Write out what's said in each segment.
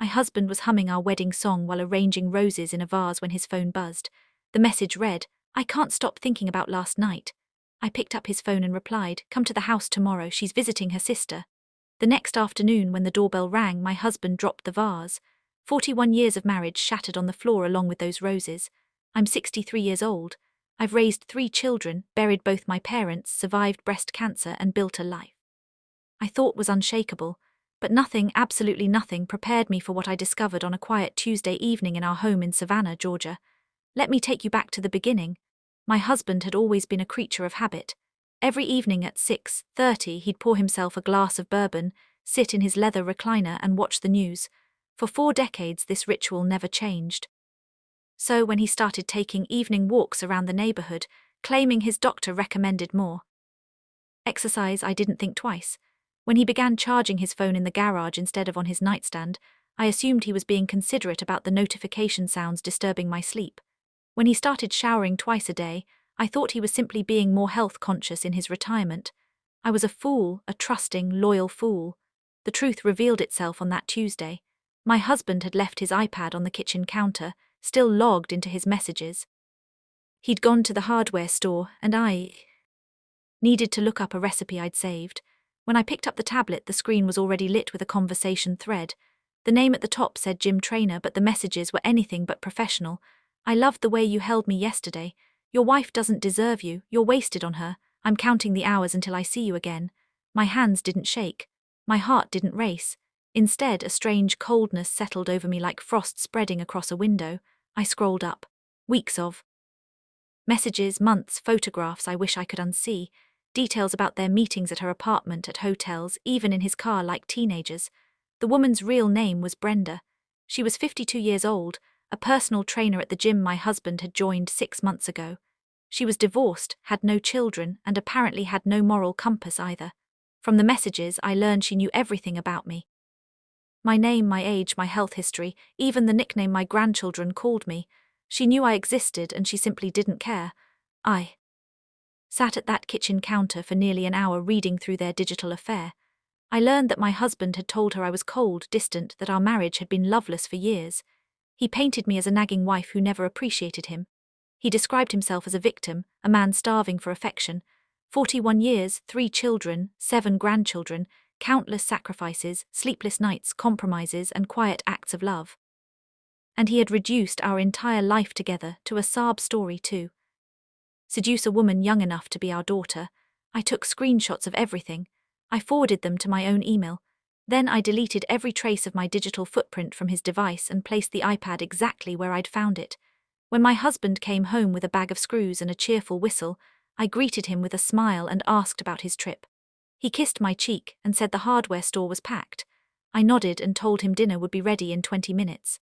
My husband was humming our wedding song while arranging roses in a vase when his phone buzzed. The message read, "I can't stop thinking about last night." I picked up his phone and replied, "Come to the house tomorrow, she's visiting her sister." The next afternoon, when the doorbell rang, my husband dropped the vase. 41 years of marriage shattered on the floor along with those roses. I'm 63 years old. I've raised 3 children, buried both my parents, survived breast cancer, and built a life I thought was unshakable. But nothing, absolutely nothing, prepared me for what I discovered on a quiet Tuesday evening in our home in Savannah, Georgia. Let me take you back to the beginning. My husband had always been a creature of habit. Every evening at 6:30 he'd pour himself a glass of bourbon, sit in his leather recliner and watch the news. For 4 decades this ritual never changed. So when he started taking evening walks around the neighborhood, claiming his doctor recommended more exercise, I didn't think twice. When he began charging his phone in the garage instead of on his nightstand, I assumed he was being considerate about the notification sounds disturbing my sleep. When he started showering twice a day, I thought he was simply being more health conscious in his retirement. I was a fool, a trusting, loyal fool. The truth revealed itself on that Tuesday. My husband had left his iPad on the kitchen counter, still logged into his messages. He'd gone to the hardware store, and I needed to look up a recipe I'd saved. When I picked up the tablet, the screen was already lit with a conversation thread. The name at the top said Gym Trainer, but the messages were anything but professional. "I loved the way you held me yesterday. Your wife doesn't deserve you, you're wasted on her. I'm counting the hours until I see you again." My hands didn't shake. My heart didn't race. Instead, a strange coldness settled over me like frost spreading across a window. I scrolled up. Weeks of messages, months, photographs I wish I could unsee. Details about their meetings at her apartment, at hotels, even in his car like teenagers. The woman's real name was Brenda. She was 52 years old, a personal trainer at the gym my husband had joined 6 months ago. She was divorced, had no children, and apparently had no moral compass either. From the messages, I learned she knew everything about me. My name, my age, my health history, even the nickname my grandchildren called me. She knew I existed and she simply didn't care. I sat at that kitchen counter for nearly an hour reading through their digital affair. I learned that my husband had told her I was cold, distant, that our marriage had been loveless for years. He painted me as a nagging wife who never appreciated him. He described himself as a victim, a man starving for affection. 41 years, 3 children, 7 grandchildren, countless sacrifices, sleepless nights, compromises, and quiet acts of love. And he had reduced our entire life together to a sob story too. Seduce a woman young enough to be our daughter. I took screenshots of everything. I forwarded them to my own email. Then I deleted every trace of my digital footprint from his device and placed the iPad exactly where I'd found it. When my husband came home with a bag of screws and a cheerful whistle, I greeted him with a smile and asked about his trip. He kissed my cheek and said the hardware store was packed. I nodded and told him dinner would be ready in 20 minutes.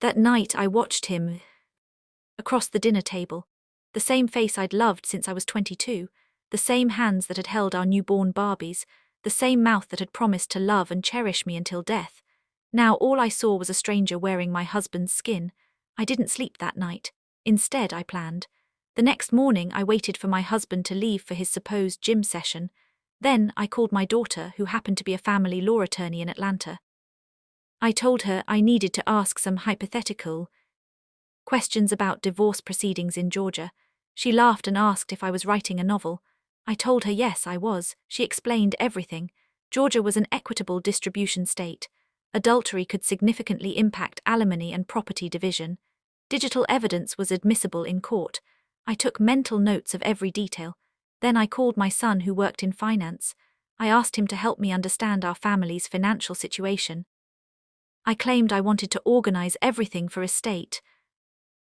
That night I watched him across the dinner table. The same face I'd loved since I was 22, the same hands that had held our newborn Barbies, the same mouth that had promised to love and cherish me until death. Now all I saw was a stranger wearing my husband's skin. I didn't sleep that night. Instead, I planned. The next morning, I waited for my husband to leave for his supposed gym session. Then I called my daughter, who happened to be a family law attorney in Atlanta. I told her I needed to ask some hypothetical questions about divorce proceedings in Georgia. She laughed and asked if I was writing a novel. I told her yes, I was. She explained everything. Georgia was an equitable distribution state. Adultery could significantly impact alimony and property division. Digital evidence was admissible in court. I took mental notes of every detail. Then I called my son, who worked in finance. I asked him to help me understand our family's financial situation. I claimed I wanted to organize everything for estate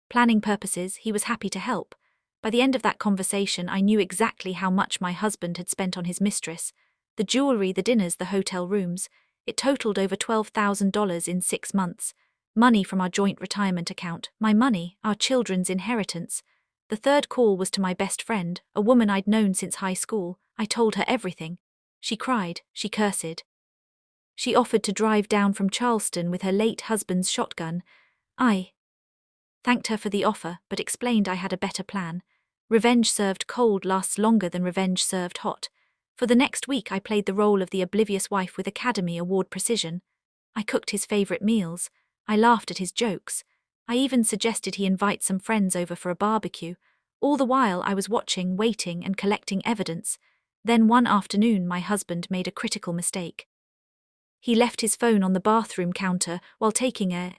planning purposes. He was happy to help. By the end of that conversation, I knew exactly how much my husband had spent on his mistress. The jewelry, the dinners, the hotel rooms. It totaled over $12,000 in 6 months. Money from our joint retirement account, my money, our children's inheritance. The third call was to my best friend, a woman I'd known since high school. I told her everything. She cried, she cursed. She offered to drive down from Charleston with her late husband's shotgun. I thanked her for the offer, but explained I had a better plan. Revenge served cold lasts longer than revenge served hot. For the next week I played the role of the oblivious wife with Academy Award precision. I cooked his favorite meals. I laughed at his jokes. I even suggested he invite some friends over for a barbecue. All the while I was watching, waiting, and collecting evidence. Then one afternoon my husband made a critical mistake. He left his phone on the bathroom counter while taking a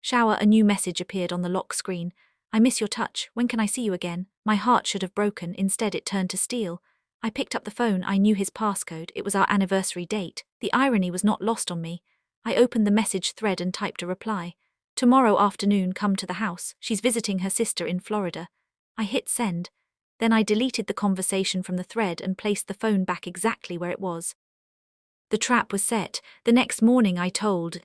shower. A new message appeared on the lock screen. I miss your touch, when can I see you again? My heart should have broken, instead it turned to steel. I picked up the phone. I knew his passcode, it was our anniversary date. The irony was not lost on me. I opened the message thread and typed a reply. Tomorrow afternoon, come to the house, she's visiting her sister in Florida. I hit send. Then I deleted the conversation from the thread and placed the phone back exactly where it was. The trap was set. The next morning I told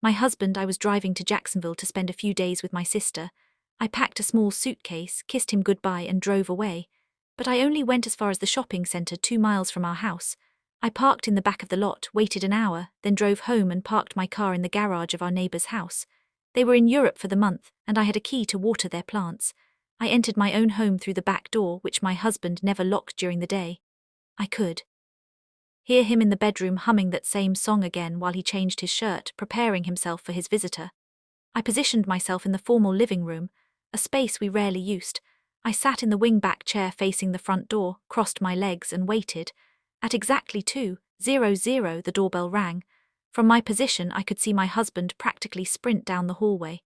my husband I was driving to Jacksonville to spend a few days with my sister. I packed a small suitcase, kissed him goodbye and drove away. But I only went as far as the shopping center 2 miles from our house. I parked in the back of the lot, waited an hour, then drove home and parked my car in the garage of our neighbor's house. They were in Europe for the month, and I had a key to water their plants. I entered my own home through the back door, which my husband never locked during the day. I could hear him in the bedroom humming that same song again while he changed his shirt, preparing himself for his visitor. I positioned myself in the formal living room, a space we rarely used. I sat in the wing-back chair facing the front door, crossed my legs and waited. At exactly 2:00, the doorbell rang. From my position I could see my husband practically sprint down the hallway.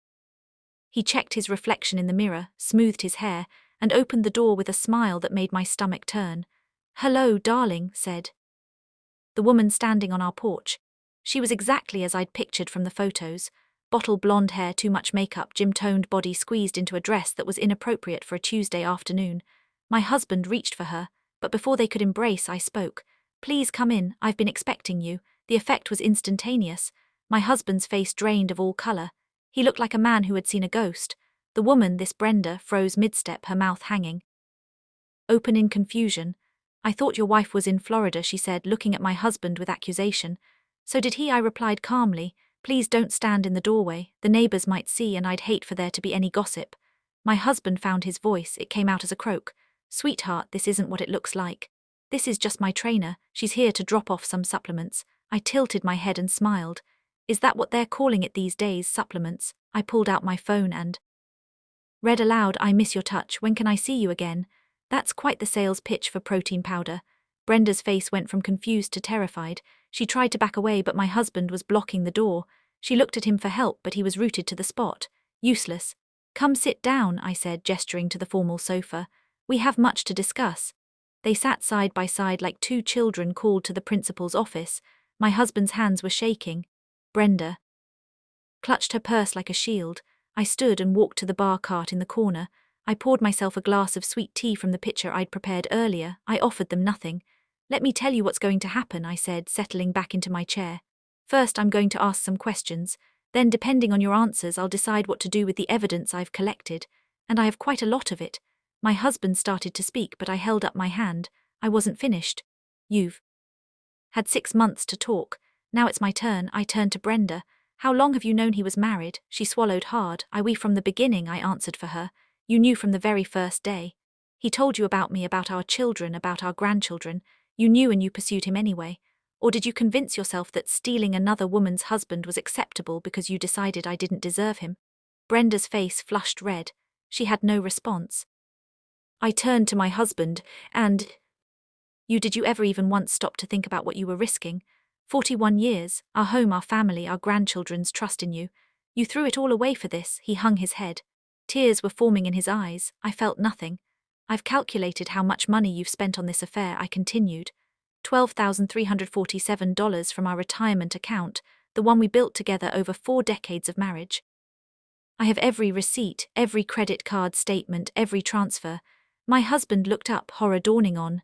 He checked his reflection in the mirror, smoothed his hair, and opened the door with a smile that made my stomach turn. "Hello, darling," said the woman standing on our porch. She was exactly as I'd pictured from the photos. Bottle blonde hair, too much makeup, gym-toned body squeezed into a dress that was inappropriate for a Tuesday afternoon. My husband reached for her, but before they could embrace, I spoke. "Please come in, I've been expecting you." The effect was instantaneous. My husband's face drained of all color. He looked like a man who had seen a ghost. The woman, this Brenda, froze mid-step, her mouth hanging open in confusion. "I thought your wife was in Florida," she said, looking at my husband with accusation. "So did he," I replied calmly. "Please don't stand in the doorway. The neighbors might see and I'd hate for there to be any gossip." My husband found his voice. It came out as a croak. "Sweetheart, this isn't what it looks like. This is just my trainer. She's here to drop off some supplements." I tilted my head and smiled. "Is that what they're calling it these days, supplements?" I pulled out my phone and read aloud, "I miss your touch, when can I see you again?" That's quite the sales pitch for protein powder. Brenda's face went from confused to terrified. She tried to back away, but my husband was blocking the door. She looked at him for help, but he was rooted to the spot. Useless. "Come sit down," I said, gesturing to the formal sofa. "We have much to discuss." They sat side by side like two children called to the principal's office. My husband's hands were shaking. Brenda clutched her purse like a shield. I stood and walked to the bar cart in the corner. I poured myself a glass of sweet tea from the pitcher I'd prepared earlier. I offered them nothing. "Let me tell you what's going to happen," I said, settling back into my chair. "First, I'm going to ask some questions. Then, depending on your answers, I'll decide what to do with the evidence I've collected. And I have quite a lot of it." My husband started to speak, but I held up my hand. I wasn't finished. "You've had 6 months to talk. Now it's my turn." I turned to Brenda. "How long have you known he was married?" She swallowed hard. "We from the beginning," I answered for her. "You knew from the very first day. He told you about me, about our children, about our grandchildren. You knew and you pursued him anyway. Or did you convince yourself that stealing another woman's husband was acceptable because you decided I didn't deserve him?" Brenda's face flushed red. She had no response. I turned to my husband. "And did you ever even once stop to think about what you were risking? 41 years, our home, our family, our grandchildren's trust in you. You threw it all away for this." He hung his head. Tears were forming in his eyes. I felt nothing. "I've calculated how much money you've spent on this affair," I continued. $12,347 from our retirement account, the one we built together over 4 decades of marriage. I have every receipt, every credit card statement, every transfer." My husband looked up, horror dawning on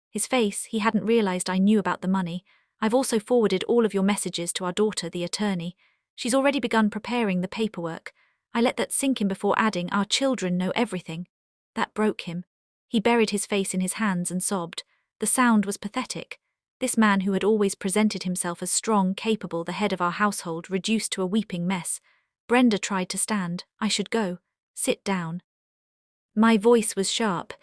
his face. He hadn't realized I knew about the money. "I've also forwarded all of your messages to our daughter, the attorney. She's already begun preparing the paperwork." I let that sink in before adding, "Our children know everything." That broke him. He buried his face in his hands and sobbed. The sound was pathetic. This man who had always presented himself as strong, capable, the head of our household, reduced to a weeping mess. Brenda tried to stand. "I should go. Sit down." My voice was sharp,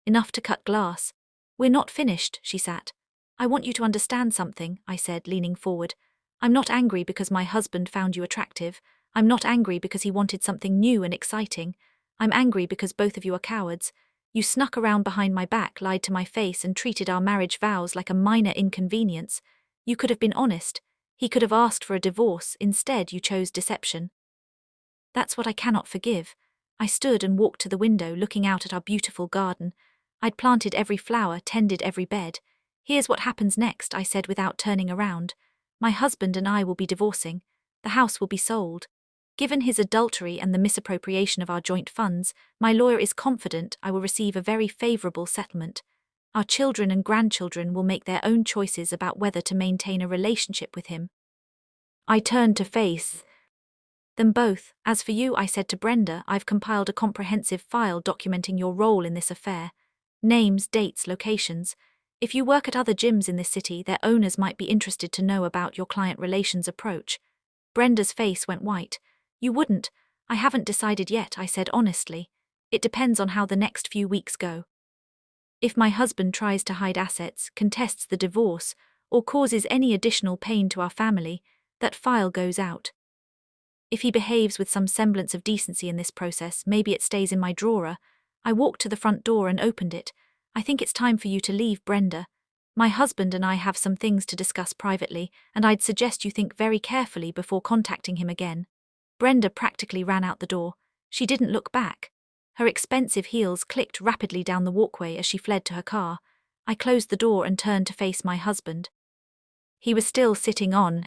enough to cut glass. "We're not finished," she sat. I want you to understand something, I said, leaning forward. I'm not angry because my husband found you attractive. I'm not angry because he wanted something new and exciting. I'm angry because both of you are cowards. You snuck around behind my back, lied to my face, and treated our marriage vows like a minor inconvenience. You could have been honest. He could have asked for a divorce. Instead, you chose deception. That's what I cannot forgive. I stood and walked to the window, looking out at our beautiful garden. I'd planted every flower, tended every bed. Here's what happens next, I said without turning around. My husband and I will be divorcing. The house will be sold. Given his adultery and the misappropriation of our joint funds, my lawyer is confident I will receive a very favorable settlement. Our children and grandchildren will make their own choices about whether to maintain a relationship with him. I turned to face them both. As for you, I said to Brenda, I've compiled a comprehensive file documenting your role in this affair. Names, dates, locations. If you work at other gyms in this city, their owners might be interested to know about your client relations approach. Brenda's face went white. You wouldn't. I haven't decided yet, I said honestly. It depends on how the next few weeks go. If my husband tries to hide assets, contests the divorce, or causes any additional pain to our family, that file goes out. If he behaves with some semblance of decency in this process, maybe it stays in my drawer. I walked to the front door and opened it. I think it's time for you to leave, Brenda. My husband and I have some things to discuss privately, and I'd suggest you think very carefully before contacting him again. Brenda practically ran out the door. She didn't look back. Her expensive heels clicked rapidly down the walkway as she fled to her car. I closed the door and turned to face my husband. He was still sitting on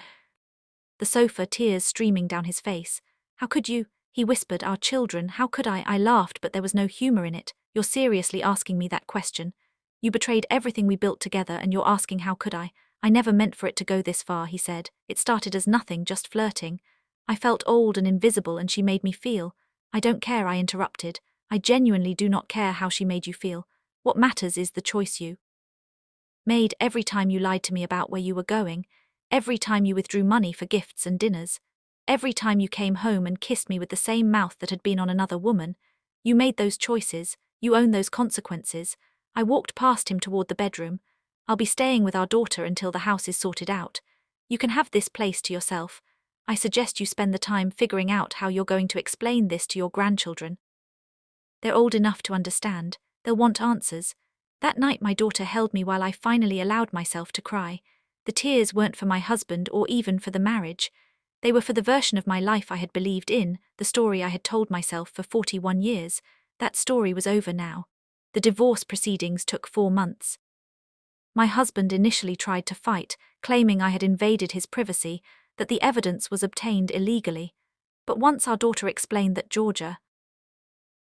the sofa, tears streaming down his face. How could you? He whispered, our children, how could I? I laughed, but there was no humor in it. You're seriously asking me that question? You betrayed everything we built together and you're asking how could I? I never meant for it to go this far, he said. It started as nothing, just flirting. I felt old and invisible and she made me feel. I don't care, I interrupted. I genuinely do not care how she made you feel. What matters is the choice you made every time you lied to me about where you were going, every time you withdrew money for gifts and dinners, every time you came home and kissed me with the same mouth that had been on another woman. You made those choices, you own those consequences. I walked past him toward the bedroom. I'll be staying with our daughter until the house is sorted out. You can have this place to yourself. I suggest you spend the time figuring out how you're going to explain this to your grandchildren. They're old enough to understand. They'll want answers. That night my daughter held me while I finally allowed myself to cry. The tears weren't for my husband or even for the marriage. They were for the version of my life I had believed in, the story I had told myself for 41 years. That story was over now. The divorce proceedings took 4 months. My husband initially tried to fight, claiming I had invaded his privacy, that the evidence was obtained illegally. But once our daughter explained that Georgia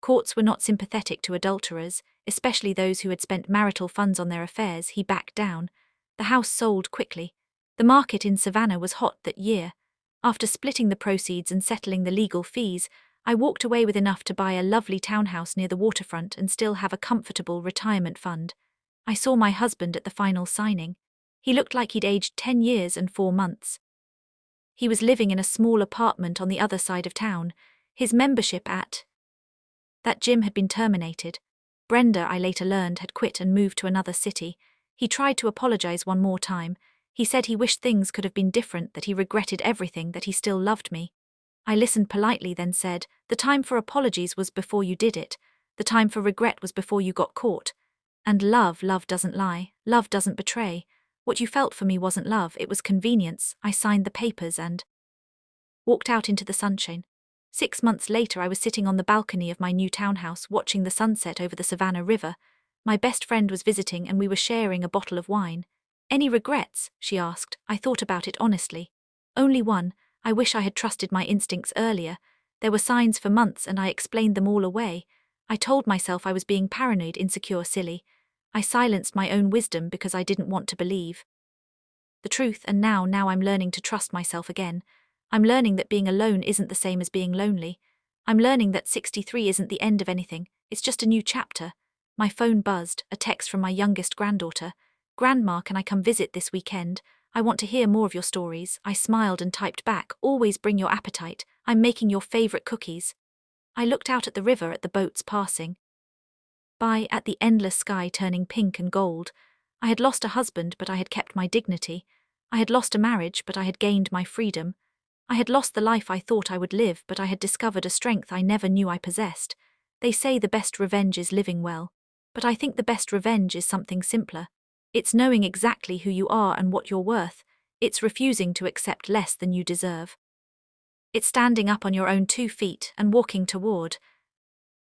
courts were not sympathetic to adulterers, especially those who had spent marital funds on their affairs, he backed down. The house sold quickly. The market in Savannah was hot that year. After splitting the proceeds and settling the legal fees, I walked away with enough to buy a lovely townhouse near the waterfront and still have a comfortable retirement fund. I saw my husband at the final signing. He looked like he'd aged 10 years and 4 months. He was living in a small apartment on the other side of town. His membership at that gym had been terminated. Brenda, I later learned, had quit and moved to another city. He tried to apologize one more time. He said he wished things could have been different, that he regretted everything, that he still loved me. I listened politely, then said, the time for apologies was before you did it. The time for regret was before you got caught. And love doesn't lie. Love doesn't betray. What you felt for me wasn't love, it was convenience. I signed the papers and walked out into the sunshine. 6 months later, I was sitting on the balcony of my new townhouse watching the sunset over the Savannah River. My best friend was visiting and we were sharing a bottle of wine. Any regrets? She asked. I thought about it honestly. Only one. I wish I had trusted my instincts earlier. There were signs for months and I explained them all away. I told myself I was being paranoid, insecure, silly. I silenced my own wisdom because I didn't want to believe the truth, and now I'm learning to trust myself again. I'm learning that being alone isn't the same as being lonely. I'm learning that 63 isn't the end of anything, it's just a new chapter. My phone buzzed, a text from my youngest granddaughter. Grandma, can I come visit this weekend? I want to hear more of your stories. I smiled and typed back, always bring your appetite. I'm making your favorite cookies. I looked out at the river, at the boats passing by, at the endless sky turning pink and gold. I had lost a husband, but I had kept my dignity. I had lost a marriage, but I had gained my freedom. I had lost the life I thought I would live, but I had discovered a strength I never knew I possessed. They say the best revenge is living well, but I think the best revenge is something simpler. It's knowing exactly who you are and what you're worth. It's refusing to accept less than you deserve. It's standing up on your own 2 feet and walking toward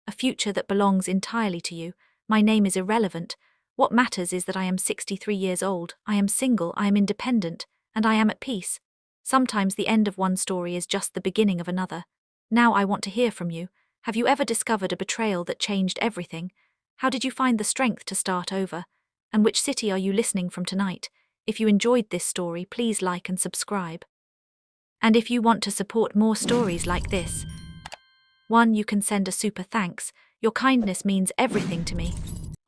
a future that belongs entirely to you. My name is irrelevant. What matters is that I am 63 years old, I am single, I am independent, and I am at peace. Sometimes the end of one story is just the beginning of another. Now I want to hear from you. Have you ever discovered a betrayal that changed everything? How did you find the strength to start over? And which city are you listening from tonight? If you enjoyed this story, please like and subscribe. And if you want to support more stories like this, 1. You can send a super thanks. Your kindness means everything to me.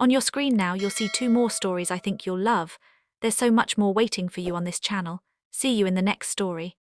On your screen now you'll see 2 more stories I think you'll love. There's so much more waiting for you on this channel. See you in the next story.